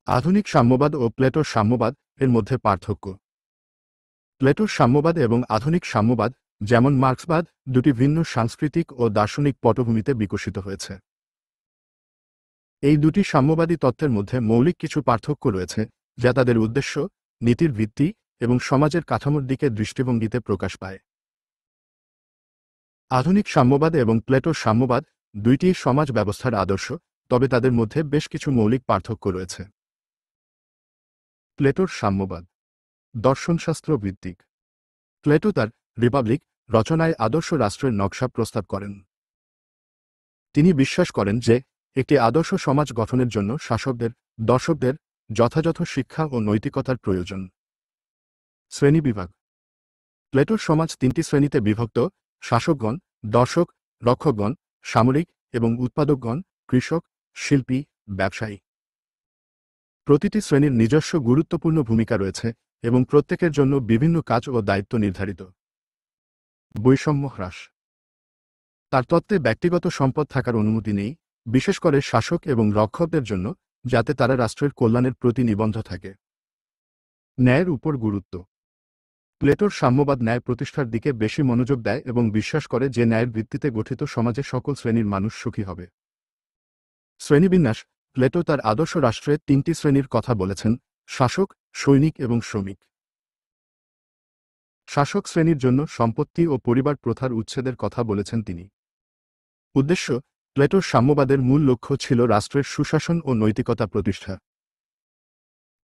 আধুনিক সাম্যবাদ ও প্লেটোর সাম্যবাদ এর মধ্যে পার্থক্য। প্লেটোর সাম্যবাদ এবং আধুনিক সাম্যবাদ, যেমন মার্ক্সবাদ, দুটি ভিন্ন সাংস্কৃতিক ও দার্শনিক পটভূমিতে বিকশিত হয়েছে। এই দুটি সাম্যবাদী তত্ত্বের মধ্যে মৌলিক কিছু পার্থক্য রয়েছে, যা তাদের উদ্দেশ্য, নীতির ভিত্তি এবং সমাজের কাঠামোর দিকে দৃষ্টিভঙ্গিতে প্রকাশ পায়। আধুনিক সাম্যবাদ এবং প্লেটোর সাম্যবাদ দুইটি সমাজ ব্যবস্থার আদর্শ, তবে তাদের মধ্যে বেশ কিছু মৌলিক পার্থক্য রয়েছে। প্লেটোর সাম্যবাদ দর্শনশাস্ত্র ভিত্তিক। প্লেটো তার রিপাবলিক রচনায় আদর্শ রাষ্ট্রের নকশা প্রস্তাব করেন। তিনি বিশ্বাস করেন যে একটি আদর্শ সমাজ গঠনের জন্য শাসকদের, দর্শকদের যথাযথ শিক্ষা ও নৈতিকতার প্রয়োজন। শ্রেণীবিভাগ। প্লেটোর সমাজ তিনটি শ্রেণীতে বিভক্ত: শাসকগণ, দর্শক, রক্ষকগণ, সামরিক এবং উৎপাদকগণ, কৃষক, শিল্পী, ব্যবসায়ী। প্রতিটি শ্রেণীর নিজস্ব গুরুত্বপূর্ণ ভূমিকা রয়েছে এবং প্রত্যেকের জন্য বিভিন্ন কাজ ও দায়িত্ব নির্ধারিত। বৈষম্য হ্রাস। তার তত্ত্বে ব্যক্তিগত সম্পদ থাকার অনুমতি নেই, বিশেষ করে শাসক এবং রক্ষকদের জন্য, যাতে তারা রাষ্ট্রের কল্যাণের প্রতি নিবদ্ধ থাকে। ন্যায়ের উপর গুরুত্ব। প্লেটোর সাম্যবাদ ন্যায় প্রতিষ্ঠার দিকে বেশি মনোযোগ দেয় এবং বিশ্বাস করে যে ন্যায়ের ভিত্তিতে গঠিত সমাজে সকল শ্রেণীর মানুষ সুখী হবে। শ্রেণীবিন্যাস। প্লেটো তার আদর্শ রাষ্ট্রে তিনটি শ্রেণীর কথা বলেছেন: শাসক, সৈনিক এবং শ্রমিক। শাসক শ্রেণীর জন্য সম্পত্তি ও পরিবার প্রথার উচ্ছেদের কথা বলেছেন তিনি। উদ্দেশ্য: প্লেটোর সাম্যবাদের মূল লক্ষ্য ছিল রাষ্ট্রের সুশাসন ও নৈতিকতা প্রতিষ্ঠা।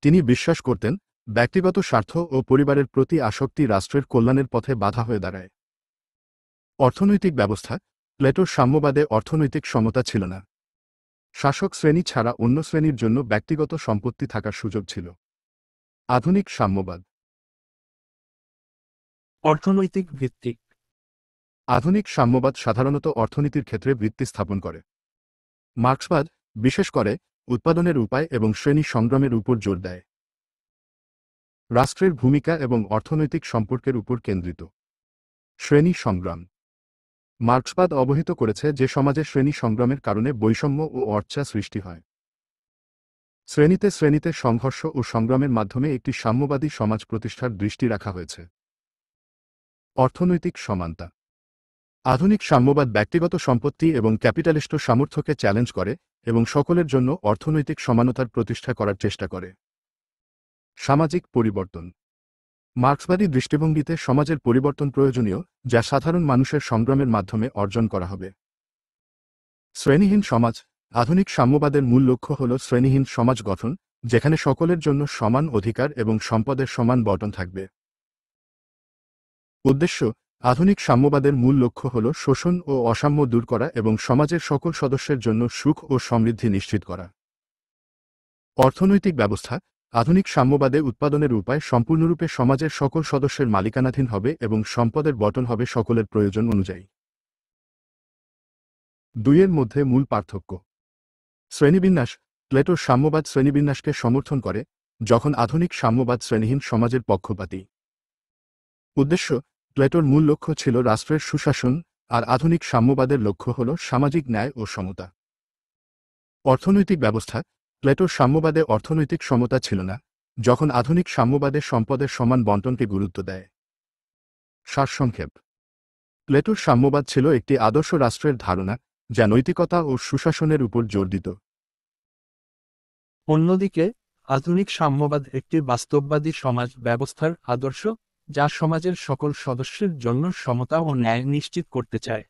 তিনি বিশ্বাস করতেন ব্যক্তিগত স্বার্থ ও পরিবারের প্রতি আসক্তি রাষ্ট্রের কল্যাণের পথে বাধা হয়ে দাঁড়ায়। অর্থনৈতিক ব্যবস্থা। প্লেটোর সাম্যবাদে অর্থনৈতিক সমতা ছিল না। শাসক শ্রেণী ছাড়া অন্য শ্রেণীর জন্য ব্যক্তিগত সম্পত্তি থাকার সুযোগ ছিল। আধুনিক সাম্যবাদ অর্থনৈতিক ভিত্তিক। আধুনিক সাম্যবাদ সাধারণত অর্থনীতির ক্ষেত্রে ভিত্তি স্থাপন করে। মার্ক্সবাদ বিশেষ করে উৎপাদনের উপায় এবং শ্রেণী সংগ্রামের উপর জোর দেয়। রাষ্ট্রের ভূমিকা এবং অর্থনৈতিক সম্পর্কের উপর কেন্দ্রিত। শ্রেণী সংগ্রাম। মার্ক্সবাদ অবহিত করেছে যে সমাজে শ্রেণী সংগ্রামের কারণে বৈষম্য ও অর্চা সৃষ্টি হয়। শ্রেণীতে শ্রেণীতে সংঘর্ষ ও সংগ্রামের মাধ্যমে একটি সাম্যবাদী সমাজ প্রতিষ্ঠার দৃষ্টি রাখা হয়েছে। অর্থনৈতিক সমানতা। আধুনিক সাম্যবাদ ব্যক্তিগত সম্পত্তি এবং ক্যাপিটালিস্ট সামর্থ্যকে চ্যালেঞ্জ করে এবং সকলের জন্য অর্থনৈতিক সমানতার প্রতিষ্ঠা করার চেষ্টা করে। সামাজিক পরিবর্তন। মার্ক্সবাদী দৃষ্টিভঙ্গিতে সমাজের পরিবর্তন প্রয়োজনীয়, যা সাধারণ মানুষের সংগ্রামের মাধ্যমে অর্জন করা হবে। শ্রেণীহীন সমাজ। আধুনিক সাম্যবাদের মূল লক্ষ্য হল শ্রেণীহীন সমাজ গঠন, যেখানে সকলের জন্য সমান অধিকার এবং সম্পদের সমান বণ্টন থাকবে। উদ্দেশ্য: আধুনিক সাম্যবাদের মূল লক্ষ্য হল শোষণ ও অসাম্য দূর করা এবং সমাজের সকল সদস্যের জন্য সুখ ও সমৃদ্ধি নিশ্চিত করা। অর্থনৈতিক ব্যবস্থা। আধুনিক সাম্যবাদে উৎপাদনের উপায় সম্পূর্ণরূপে সমাজের সকল সদস্যের মালিকানাধীন হবে এবং সম্পদের বণ্টন হবে সকলের প্রয়োজন অনুযায়ী। দুইয়ের মধ্যে মূল পার্থক্য। শ্রেণীবিন্যাস। প্লেটোর সাম্যবাদ শ্রেণীবিন্যাসকে সমর্থন করে, যখন আধুনিক সাম্যবাদ শ্রেণীহীন সমাজের পক্ষপাতী। উদ্দেশ্য: প্লেটোর মূল লক্ষ্য ছিল রাষ্ট্রের সুশাসন, আর আধুনিক সাম্যবাদের লক্ষ্য হল সামাজিক ন্যায় ও সমতা। অর্থনৈতিক ব্যবস্থা। প্লেটোর সাম্যবাদে অর্থনৈতিক সমতা ছিল না, যখন আধুনিক সাম্যবাদে সম্পদের সমান বণ্টনকে গুরুত্ব দেয়। সারসংক্ষেপ: প্লেটোর সাম্যবাদ ছিল একটি আদর্শ রাষ্ট্রের ধারণা, যা নৈতিকতা ও সুশাসনের উপর জোর দিত। অন্যদিকে আধুনিক সাম্যবাদ একটি বাস্তববাদী সমাজ ব্যবস্থার আদর্শ, যা সমাজের সকল সদস্যের জন্য সমতা ও ন্যায় নিশ্চিত করতে চায়।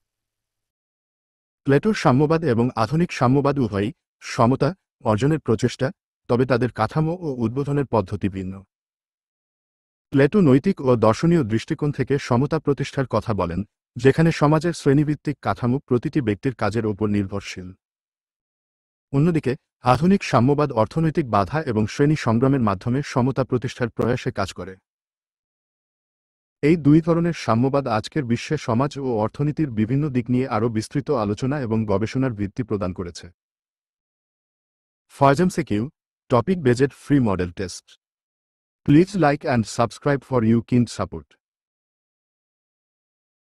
প্লেটোর সাম্যবাদ এবং আধুনিক সাম্যবাদ উভয়ই সমতা অর্জনের প্রচেষ্টা, তবে তাদের কাঠামো ও উদ্বোধনের পদ্ধতি ভিন্ন। প্লেটো নৈতিক ও দর্শনীয় দৃষ্টিকোণ থেকে সমতা প্রতিষ্ঠার কথা বলেন, যেখানে সমাজের শ্রেণীভিত্তিক কাঠামো প্রতিটি ব্যক্তির কাজের ওপর নির্ভরশীল। অন্যদিকে আধুনিক সাম্যবাদ অর্থনৈতিক বাধা এবং শ্রেণী সংগ্রামের মাধ্যমে সমতা প্রতিষ্ঠার প্রয়াসে কাজ করে। এই দুই ধরনের সাম্যবাদ আজকের বিশ্বে সমাজ ও অর্থনীতির বিভিন্ন দিক নিয়ে আরও বিস্তৃত আলোচনা এবং গবেষণার ভিত্তি প্রদান করেছে। FOISMCQ Topic Based Free Model Test. Please like and subscribe for your kind support.